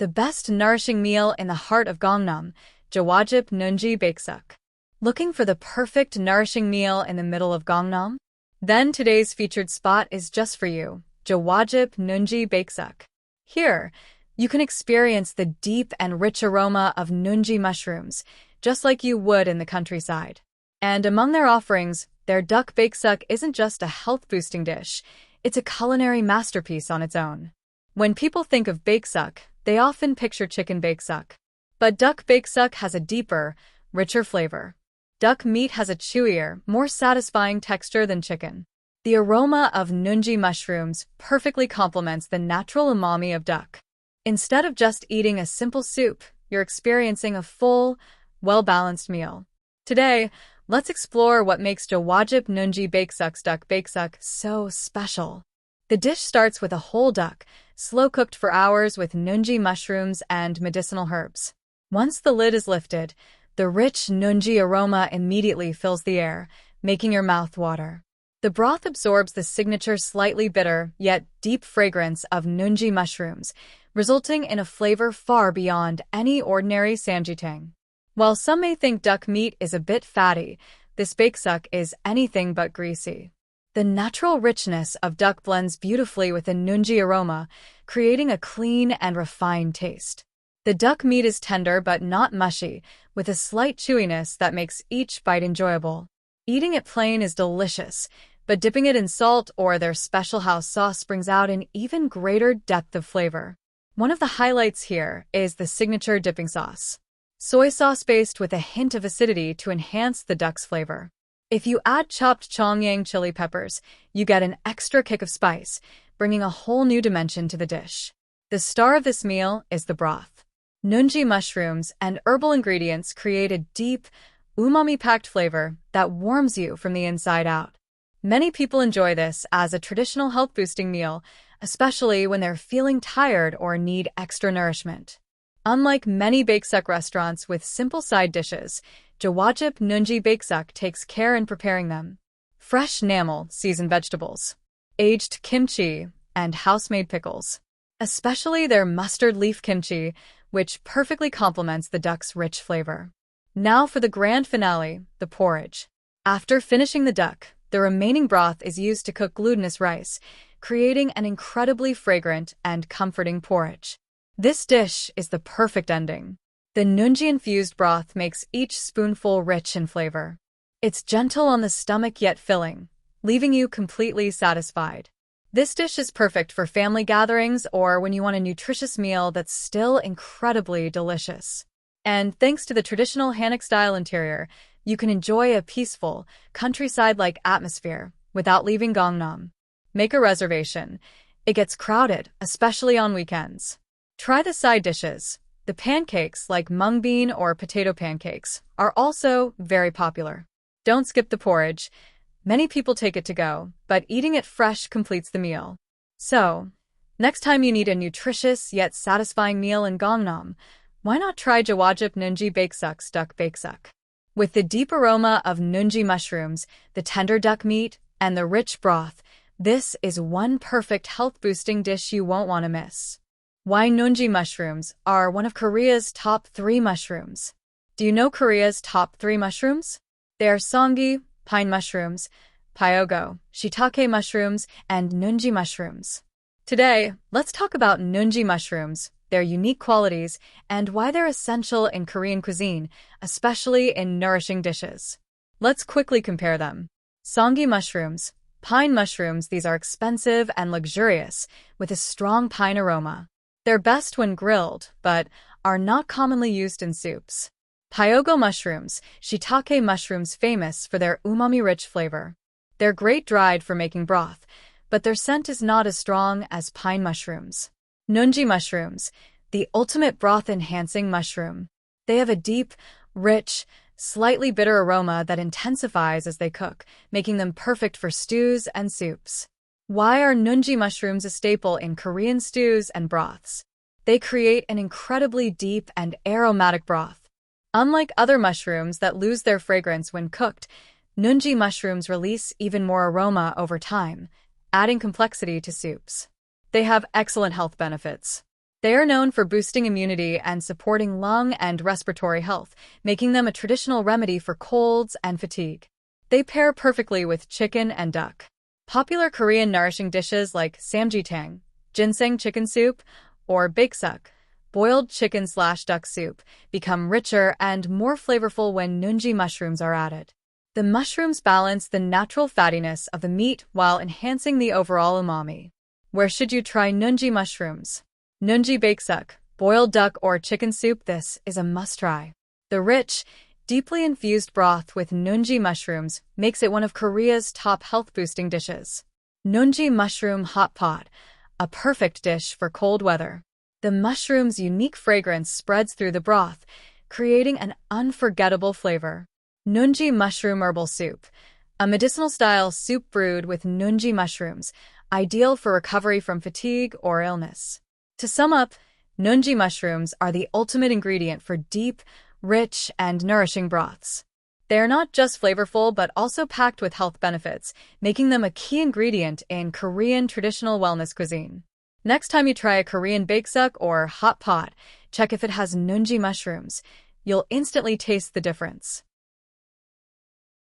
the best nourishing meal in the heart of Gangnam, Jawajip Nunji Baeksuk. Looking for the perfect nourishing meal in the middle of Gangnam? Then today's featured spot is just for you, Jawajip Nunji Baeksuk. Here, you can experience the deep and rich aroma of nunji mushrooms, just like you would in the countryside. And among their offerings, their duck baeksuk isn't just a health-boosting dish, it's a culinary masterpiece on its own. When people think of baeksuk, they often picture chicken baeksuk. But duck baeksuk has a deeper, richer flavor. Duck meat has a chewier, more satisfying texture than chicken. The aroma of nunji mushrooms perfectly complements the natural umami of duck. Instead of just eating a simple soup, you're experiencing a full, well-balanced meal. Today, let's explore what makes Jawajip Nunji Baeksuk's duck baeksuk so special. The dish starts with a whole duck, slow-cooked for hours with nunji mushrooms and medicinal herbs. Once the lid is lifted, the rich nunji aroma immediately fills the air, making your mouth water. The broth absorbs the signature slightly bitter, yet deep fragrance of nunji mushrooms, resulting in a flavor far beyond any ordinary sanjitang. While some may think duck meat is a bit fatty, this baeksuk is anything but greasy. The natural richness of duck blends beautifully with the nunji aroma, creating a clean and refined taste. The duck meat is tender but not mushy, with a slight chewiness that makes each bite enjoyable. Eating it plain is delicious, but dipping it in salt or their special house sauce brings out an even greater depth of flavor. One of the highlights here is the signature dipping sauce. Soy sauce based with a hint of acidity to enhance the duck's flavor. If you add chopped Chongyang chili peppers, you get an extra kick of spice, bringing a whole new dimension to the dish. The star of this meal is the broth. Nunji mushrooms and herbal ingredients create a deep, umami-packed flavor that warms you from the inside out. Many people enjoy this as a traditional health-boosting meal, especially when they're feeling tired or need extra nourishment. Unlike many baeksuk restaurants with simple side dishes, Jawajip Nunji Baeksuk takes care in preparing them. Fresh enamel, seasoned vegetables, aged kimchi, and house-made pickles. Especially their mustard leaf kimchi, which perfectly complements the duck's rich flavor. Now for the grand finale, the porridge. After finishing the duck, the remaining broth is used to cook glutinous rice, creating an incredibly fragrant and comforting porridge. This dish is the perfect ending. The nunji-infused broth makes each spoonful rich in flavor. It's gentle on the stomach yet filling, leaving you completely satisfied. This dish is perfect for family gatherings or when you want a nutritious meal that's still incredibly delicious. And thanks to the traditional Hanok-style interior, you can enjoy a peaceful, countryside-like atmosphere without leaving Gangnam. Make a reservation. It gets crowded, especially on weekends. Try the side dishes. The pancakes, like mung bean or potato pancakes, are also very popular. Don't skip the porridge. Many people take it to go, but eating it fresh completes the meal. So, next time you need a nutritious yet satisfying meal in Gangnam, why not try Jawajip Nunji Baeksuk's duck baeksuk? With the deep aroma of nunji mushrooms, the tender duck meat, and the rich broth, this is one perfect health-boosting dish you won't want to miss. Why nunji mushrooms are one of Korea's top 3 mushrooms. Do you know Korea's top 3 mushrooms? They are songi, pine mushrooms, pyogo, shiitake mushrooms, and nunji mushrooms. Today, let's talk about nunji mushrooms, their unique qualities, and why they're essential in Korean cuisine, especially in nourishing dishes. Let's quickly compare them. Songi mushrooms, pine mushrooms, these are expensive and luxurious, with a strong pine aroma. They're best when grilled, but are not commonly used in soups. Pyogo mushrooms, shiitake mushrooms famous for their umami-rich flavor. They're great dried for making broth, but their scent is not as strong as pine mushrooms. Nunji mushrooms, the ultimate broth-enhancing mushroom. They have a deep, rich, slightly bitter aroma that intensifies as they cook, making them perfect for stews and soups. Why are nunji mushrooms a staple in Korean stews and broths? They create an incredibly deep and aromatic broth. Unlike other mushrooms that lose their fragrance when cooked, nunji mushrooms release even more aroma over time, adding complexity to soups. They have excellent health benefits. They are known for boosting immunity and supporting lung and respiratory health, making them a traditional remedy for colds and fatigue. They pair perfectly with chicken and duck. Popular Korean nourishing dishes like samjitang, ginseng chicken soup, or baeksuk, boiled chicken/duck soup, become richer and more flavorful when nunji mushrooms are added. The mushrooms balance the natural fattiness of the meat while enhancing the overall umami. Where should you try nunji mushrooms? Nunji baeksuk, boiled duck or chicken soup. This is a must-try. The rich, deeply infused broth with nunji mushrooms makes it one of Korea's top health-boosting dishes. Nunji mushroom hot pot, a perfect dish for cold weather. The mushroom's unique fragrance spreads through the broth, creating an unforgettable flavor. Nunji mushroom herbal soup, a medicinal-style soup brewed with nunji mushrooms, ideal for recovery from fatigue or illness. To sum up, nunji mushrooms are the ultimate ingredient for deep, rich, and nourishing broths. They are not just flavorful but also packed with health benefits, making them a key ingredient in Korean traditional wellness cuisine. Next time you try a Korean baeksuk or hot pot, check if it has nunji mushrooms. You'll instantly taste the difference.